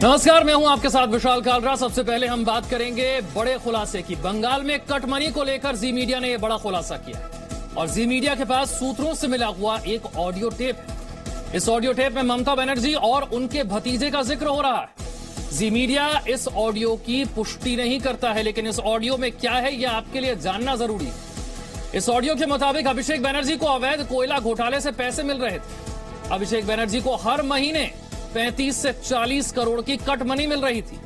नमस्कार, मैं हूं आपके साथ विशाल कालरा। सबसे पहले हम बात करेंगे बड़े खुलासे की। बंगाल में कट मनी को लेकर जी मीडिया ने यह बड़ा खुलासा किया और जी मीडिया के पास सूत्रों से मिला हुआ एक ऑडियो टेप है। इस ऑडियो टेप में ममता बनर्जी और उनके भतीजे का जिक्र हो रहा है। जी मीडिया इस ऑडियो की पुष्टि नहीं करता है, लेकिन इस ऑडियो में क्या है यह आपके लिए जानना जरूरी है। इस ऑडियो के मुताबिक अभिषेक बनर्जी को अवैध कोयला घोटाले से पैसे मिल रहे थे। अभिषेक बनर्जी को हर महीने 35 से 40 करोड़ की कट मनी मिल रही थी।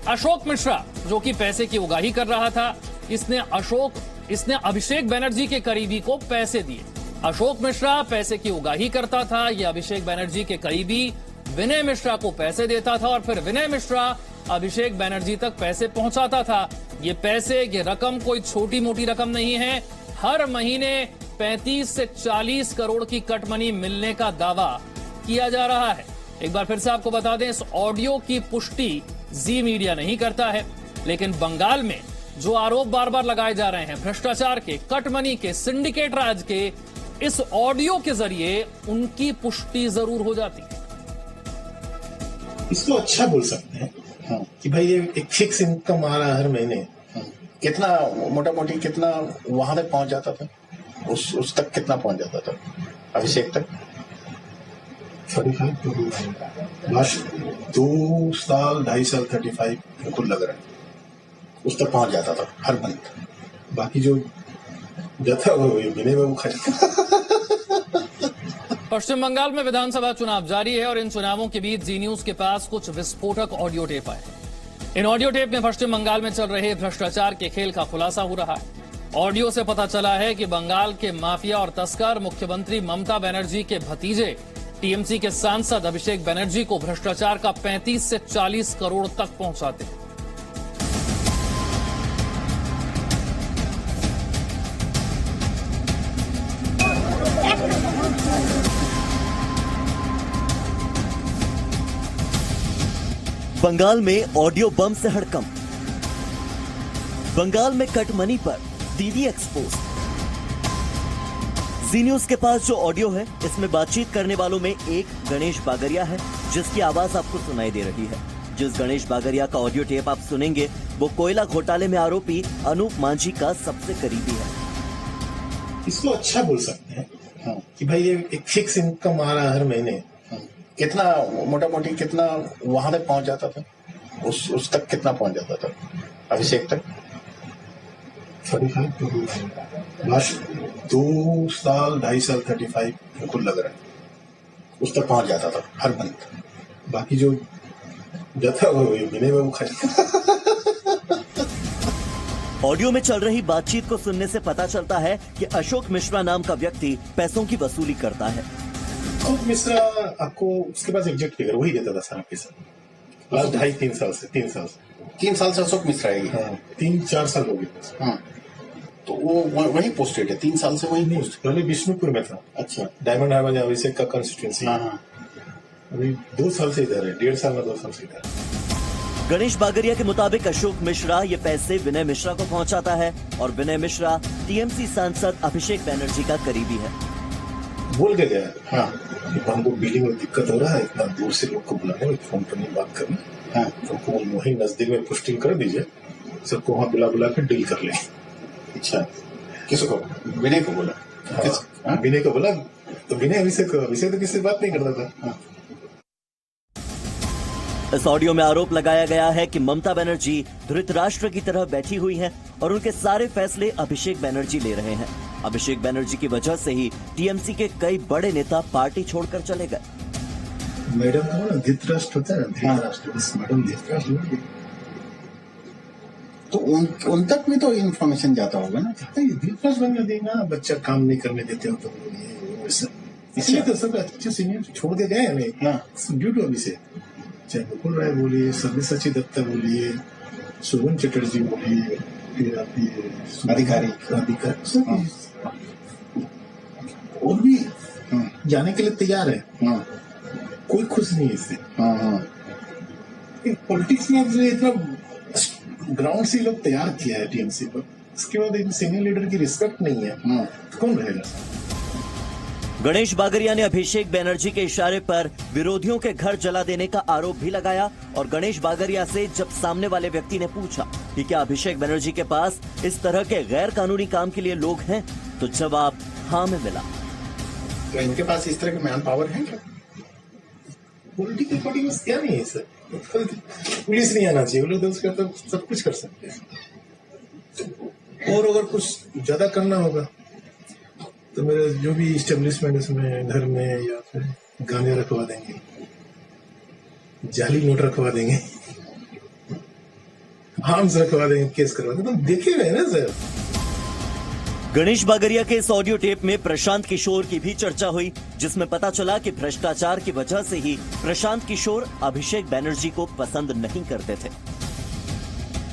अशोक मिश्रा, जो कि पैसे की उगाही कर रहा था, इसने अभिषेक बनर्जी के करीबी को पैसे दिए। अशोक मिश्रा पैसे की उगाही करता था, यह अभिषेक बनर्जी के करीबी विनय मिश्रा को पैसे देता था और फिर विनय मिश्रा अभिषेक बनर्जी तक पैसे पहुंचाता था। ये पैसे, ये रकम कोई छोटी मोटी रकम नहीं है। हर महीने 35 से 40 करोड़ की कट मनी मिलने का दावा किया जा रहा है। एक बार फिर से आपको बता दें, इस ऑडियो की पुष्टि जी मीडिया नहीं करता है, लेकिन बंगाल में जो आरोप बार बार लगाए जा रहे हैं भ्रष्टाचार के, कट मनी के, सिंडिकेट राज के, इस ऑडियो के जरिए उनकी पुष्टि जरूर हो जाती है। इसको अच्छा बोल सकते हैं कि भाई ये एक फिक्स इनकम आ रहा है हर महीने। कितना मोटा मोटी कितना वहां तक पहुंच जाता था, उस तक कितना पहुंच जाता था अभिषेक तक? 35 लास्ट 2 साल 2.5 साल 35 बिल्कुल लग रहा है उस तक पहुंच जाता था हर मंथ। बाकी जो जाता है वो महीने में वो खर्च। पश्चिम बंगाल में विधानसभा चुनाव जारी है और इन चुनावों के बीच जी न्यूज के पास कुछ विस्फोटक ऑडियो टेप आए हैं। इन ऑडियो टेप में पश्चिम बंगाल में चल रहे भ्रष्टाचार के खेल का खुलासा हो रहा है। ऑडियो से पता चला है कि बंगाल के माफिया और तस्कर मुख्यमंत्री ममता बनर्जी के भतीजे टीएमसी के सांसद अभिषेक बनर्जी को भ्रष्टाचार का 35 से 40 करोड़ तक पहुंचाते हैं। बंगाल में ऑडियो बम से हड़कंप। बंगाल में कट मनी पर दीदी एक्सपोज। जी न्यूज के पास जो ऑडियो है, इसमें बातचीत करने वालों में एक गणेश बागरिया है, जिसकी आवाज आपको सुनाई दे रही है। जिस गणेश बागरिया का ऑडियो टेप आप सुनेंगे, वो कोयला घोटाले में आरोपी अनूप मांझी का सबसे करीबी है। इसको अच्छा बोल सकते हैं कि भाई ये एक फिक्स इनकम आ रहा है हर महीने। कितना मोटा मोटी कितना वहां तक पहुंच जाता था, उस तक कितना पहुंच जाता था अभिषेक तक? 35 लास्ट 2 साल 2.5 साल 35 बिल्कुल लग रहा है उस तक पहुंच जाता था हर मंथ। बाकी जो जाता है वो महीने में वो खर्च। ऑडियो में चल रही बातचीत को सुनने से पता चलता है कि अशोक मिश्रा नाम का व्यक्ति पैसों की वसूली करता है। अशोक मिश्रा आपको उसके पास एग्जैक्ट फिगर वही देता था सारा पैसा लास्ट 2.5-3 साल से। 3 साल से अशोक मिश्रा है। 3-4 साल हो गए। तो वो वही पोस्टेड है 3 साल से वही पोस्ट। पहले विष्णुपुर में था। अच्छा, डायमंड हार्बर अभिषेक का कंस्टिट्यूंसी। अभी 2 साल से इधर है, 1.5 साल में 2 साल से इधर है। गणेश बागरिया के मुताबिक अशोक मिश्रा ये पैसे विनय मिश्रा को पहुंचाता है और विनय मिश्रा टीएमसी सांसद अभिषेक बनर्जी का करीबी है। बोल के गया हमको बिलिंग में दिक्कत हो रहा है, इतना दूर से लोग को बुलाने में, फोन पर नहीं बात करना। तो वही नजदीक में पोस्टिंग कर दीजिए, सबको वहां बुला के डील कर ले। अच्छा, किसको? विनय को बोला? विनय को बोला तो विनय अभिषेक तो किसी से बात नहीं करता था। इस ऑडियो में आरोप लगाया गया है कि ममता बनर्जी धृतराष्ट्र की तरह बैठी हुई हैं और उनके सारे फैसले अभिषेक बनर्जी ले रहे हैं। अभिषेक बनर्जी की वजह से ही टीएमसी के कई बड़े नेता पार्टी छोड़कर चले गए। मैडम का ना धृतराष्ट्र होता है, धृतराष्ट्र मैडम धृतराष्ट्र। तो उन तक भी तो इन्फॉर्मेशन जाता होगा ना। धृतराष्ट्र बनने देना, बच्चा काम नहीं करने देते हो तो इसलिए तो सब अच्छे सीनियर छोड़ के गए हमें ड्यू टू अभिषेक। चाहे मुकुल राय बोलिए, सब्यसाची दत्ता बोलिए, शोभन चटर्जी बोलिए, फिर आपकी अधिकारी और भी जाने के लिए तैयार है। कोई खुश नहीं है इससे। पॉलिटिक्स में इतना ग्राउंड से लोग तैयार किया है टीएमसी पर, इसके बाद एक सीनियर लीडर की रिस्पेक्ट नहीं है तो कौन रहेगा? गणेश बागरिया ने अभिषेक बनर्जी के इशारे पर विरोधियों के घर जला देने का आरोप भी लगाया और गणेश बागरिया से जब सामने वाले व्यक्ति ने पूछा कि क्या अभिषेक बनर्जी के पास इस तरह के गैर कानूनी काम के लिए लोग हैं, तो जवाब हाँ में मिला। तो इनके पास इस तरह के मैन पावर है क्या? पॉलिटिकल पार्टी में क्या नहीं है सर, पुलिस नहीं आना चाहिए, वो लोग उसका तो सब कुछ कर सकते हैं। और अगर कुछ ज्यादा करना होगा तो मेरे जो भी इस्टेब्लिशमेंट उसमें घर में या फिर गांजा रखवा देंगे, जाली नोट रखवा देंगे, आर्म्स रखवा देंगे, केस करवा देंगे। तो देखे गए ना सर। गणेश बागरिया के इस ऑडियो टेप में प्रशांत किशोर की भी चर्चा हुई, जिसमें पता चला कि भ्रष्टाचार की वजह से ही प्रशांत किशोर अभिषेक बनर्जी को पसंद नहीं करते थे।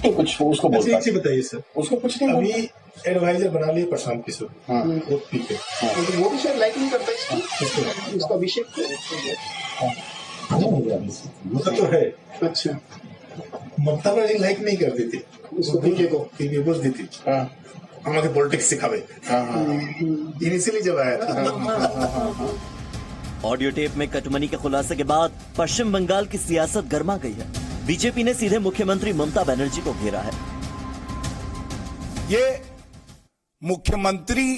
तो कुछ उसको बोलता अच्छी बताइए सर, उसको कुछ नहीं अभी एडवाइजर बना लिए प्रशांत किशोर। हाँ। वो ठीक है। हाँ। तो वो भी शायद लाइक नहीं करता इसको अभिषेक वो तो है। अच्छा, ममता बनर्जी लाइक नहीं करती थी उसको पीके को दी थी। हाँ। हमारे पॉलिटिक्स सिखावे। इनिशियली जब आया था। ऑडियो टेप में कटमनी के खुलासे के बाद पश्चिम बंगाल की सियासत गर्मा गई है। बीजेपी ने सीधे मुख्यमंत्री ममता बनर्जी को घेरा है। ये मुख्यमंत्री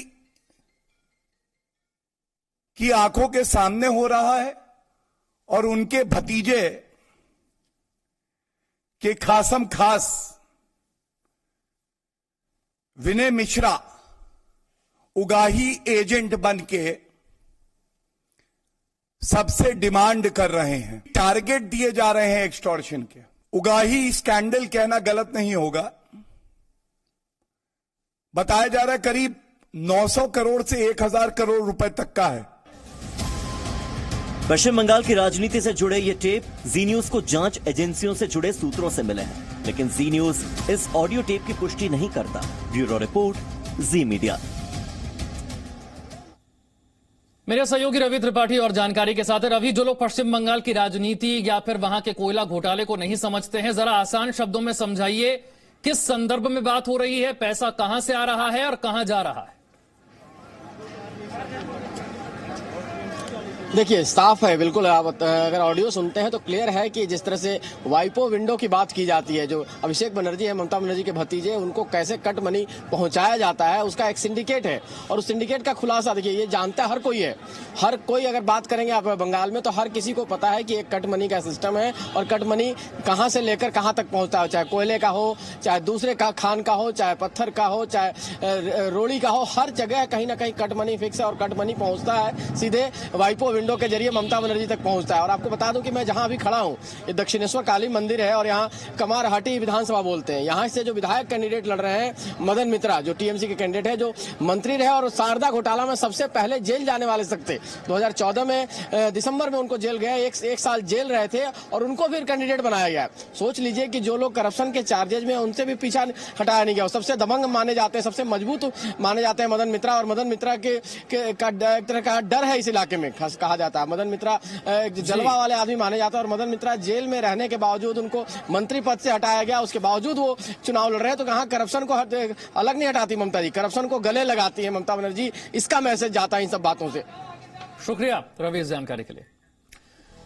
की आंखों के सामने हो रहा है और उनके भतीजे के खासम खास विनय मिश्रा उगाही एजेंट बन के सबसे डिमांड कर रहे हैं, टारगेट दिए जा रहे हैं एक्सटॉर्शन के। उगाही स्कैंडल कहना गलत नहीं होगा। बताया जा रहा है करीब 900 करोड़ से 1000 करोड़ रुपए तक का है। पश्चिम बंगाल की राजनीति से जुड़े ये टेप जी न्यूज को जांच एजेंसियों से जुड़े सूत्रों से मिले हैं, लेकिन जी न्यूज इस ऑडियो टेप की पुष्टि नहीं करता। ब्यूरो रिपोर्ट, जी मीडिया। मेरे सहयोगी रवि त्रिपाठी और जानकारी के साथ है। रवि, जो लोग पश्चिम बंगाल की राजनीति या फिर वहां के कोयला घोटाले को नहीं समझते हैं, जरा आसान शब्दों में समझाइए किस संदर्भ में बात हो रही है, पैसा कहां से आ रहा है और कहां जा रहा है? देखिए, साफ है बिल्कुल। आप अगर ऑडियो सुनते हैं तो क्लियर है कि जिस तरह से वाइपो विंडो की बात की जाती है, जो अभिषेक बनर्जी है, ममता बनर्जी के भतीजे, उनको कैसे कट मनी पहुंचाया जाता है, उसका एक सिंडिकेट है। और उस सिंडिकेट का खुलासा देखिए, ये जानता हर कोई है। हर कोई अगर बात करेंगे आप बंगाल में तो हर किसी को पता है कि एक कट मनी का सिस्टम है और कट मनी कहां से लेकर कहां तक पहुंचता है, चाहे कोयले का हो, चाहे दूसरे का खान का हो, चाहे पत्थर का हो, चाहे रोड़ी का हो, हर जगह कहीं ना कहीं कट मनी फिक्स है और कट मनी पहुंचता है सीधे वाइपो विंडो के जरिए ममता बनर्जी तक पहुंचता है। और आपको बता दूं कि मैं जहां अभी खड़ा हूं, ये दक्षिणेश्वर काली मंदिर है और यहाँ कमारहाटी विधानसभा बोलते हैं। यहाँ से जो विधायक कैंडिडेट लड़ रहे हैं, मदन मित्रा, जो टीएमसी के कैंडिडेट है, जो मंत्री रहे और शारदा घोटाला में सबसे पहले जेल जाने वाले सकते, 2014 में दिसंबर में उनको जेल गया, एक साल जेल रहे थे और उनको फिर कैंडिडेट बनाया गया। सोच लीजिए कि जो लोग करप्शन के चार्जेज में, उनसे भी पीछा हटाया नहीं गया। सबसे दबंग माने जाते हैं, सबसे मजबूत माने जाते हैं मदन मित्रा। और मदन मित्रा के एक तरह का डर है इस इलाके में, खास कहा जाता है। मदन मित्रा जलवा वाले आदमी माने जाते हैं और मदन मित्रा जेल में रहने के बावजूद उनको मंत्री पद से हटाया गया, उसके बावजूद वो चुनाव लड़ रहे हैं। तो कहाँ करप्शन को अलग नहीं हटाती ममता जी, करप्शन को गले लगाती है ममता बनर्जी। इसका मैसेज जाता है इन सब बातों से। शुक्रिया रवि इस जानकारी के लिए।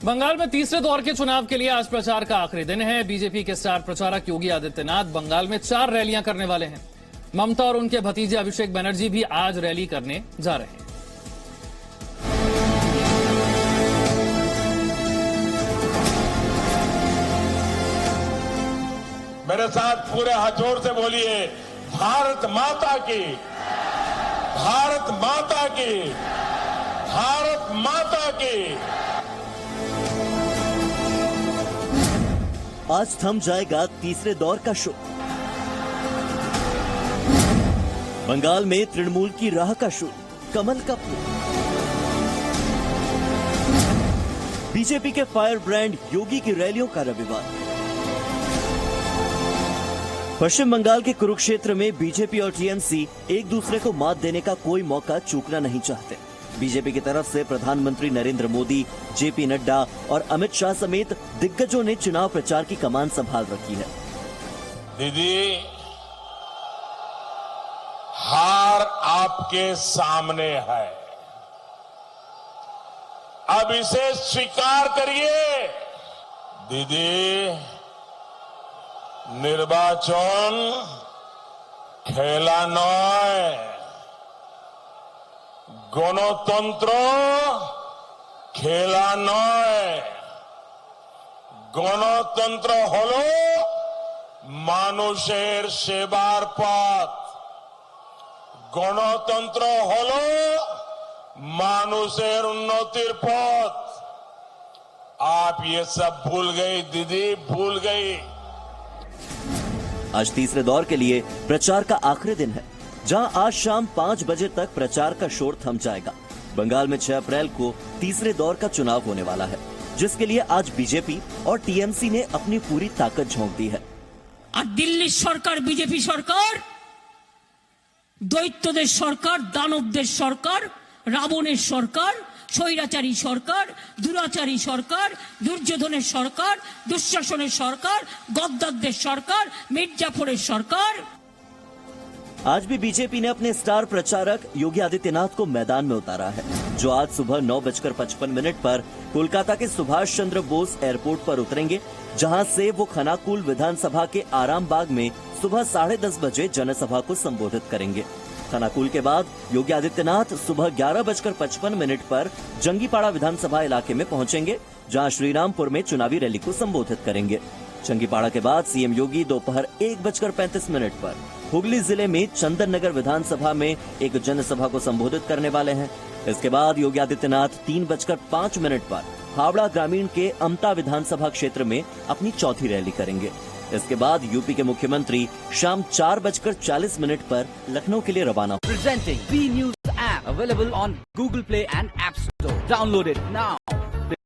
बंगाल में तीसरे दौर के चुनाव के लिए आज प्रचार का आखिरी दिन है। बीजेपी के स्टार प्रचारक योगी आदित्यनाथ बंगाल में 4 रैलियां करने वाले हैं। ममता और उनके भतीजे अभिषेक बनर्जी भी आज रैली करने जा रहे हैं। मेरे साथ पूरे हाथ जोर से बोलिए, भारत माता की, भारत माता की, भारत माता की। आज थम जाएगा तीसरे दौर का शो। बंगाल में तृणमूल की राह का शो, कमल का फूल। बीजेपी के फायर ब्रांड योगी की रैलियों का रविवार। पश्चिम बंगाल के कुरुक्षेत्र में बीजेपी और टीएमसी एक दूसरे को मात देने का कोई मौका चूकना नहीं चाहते। बीजेपी की तरफ से प्रधानमंत्री नरेंद्र मोदी, जेपी नड्डा और अमित शाह समेत दिग्गजों ने चुनाव प्रचार की कमान संभाल रखी है। दीदी, हार आपके सामने है, अब इसे स्वीकार करिए। दीदी, निर्वाचन खेला नय, গণতন্ত্র খেলা নয়। গণতন্ত্র হলো মানুষের সেবার পথ, গণতন্ত্র হলো মানুষের উন্নতির পথ। आप ये सब भूल गई दीदी, भूल गई। आज तीसरे दौर के लिए प्रचार का आखिरी दिन है, जहां आज शाम 5 बजे तक प्रचार का शोर थम जाएगा। बंगाल में 6 अप्रैल को तीसरे दौर का चुनाव होने वाला है, जिसके लिए आज बीजेपी और टीएमसी ने अपनी पूरी ताकत झोंक दी है। আর দিল্লির সরকার বিজেপি সরকার দৈত্যদের সরকার, দানবদের সরকার, রাবণের সরকার, স্বৈরাচারী সরকার, দুরাচারী সরকার, দুর্যোধনের সরকার, দুঃশাসনের সরকার, গদ্দারদের সরকার, মির্জাফরের সরকার। आज भी बीजेपी ने अपने स्टार प्रचारक योगी आदित्यनाथ को मैदान में उतारा है, जो आज सुबह 9:55 पर कोलकाता के सुभाष चंद्र बोस एयरपोर्ट पर उतरेंगे, जहां से वो खनाकुल विधानसभा के आराम बाग में सुबह 10:30 बजे जनसभा को संबोधित करेंगे। खनाकुल के बाद योगी आदित्यनाथ सुबह 11:55 पर जंगीपाड़ा विधानसभा इलाके में पहुंचेंगे, जहां श्रीरामपुर में चुनावी रैली को संबोधित करेंगे। जंगीपाड़ा के बाद सीएम योगी दोपहर 1:35 पर हुगली जिले में चंदन नगर विधानसभा में एक जनसभा को संबोधित करने वाले हैं। इसके बाद योगी आदित्यनाथ 3:05 पर हावड़ा ग्रामीण के अमता विधानसभा क्षेत्र में अपनी चौथी रैली करेंगे। इसके बाद यूपी के मुख्यमंत्री शाम 4:40 पर लखनऊ के लिए रवाना। Presenting B News app available on Google Play and App Store. Download it now.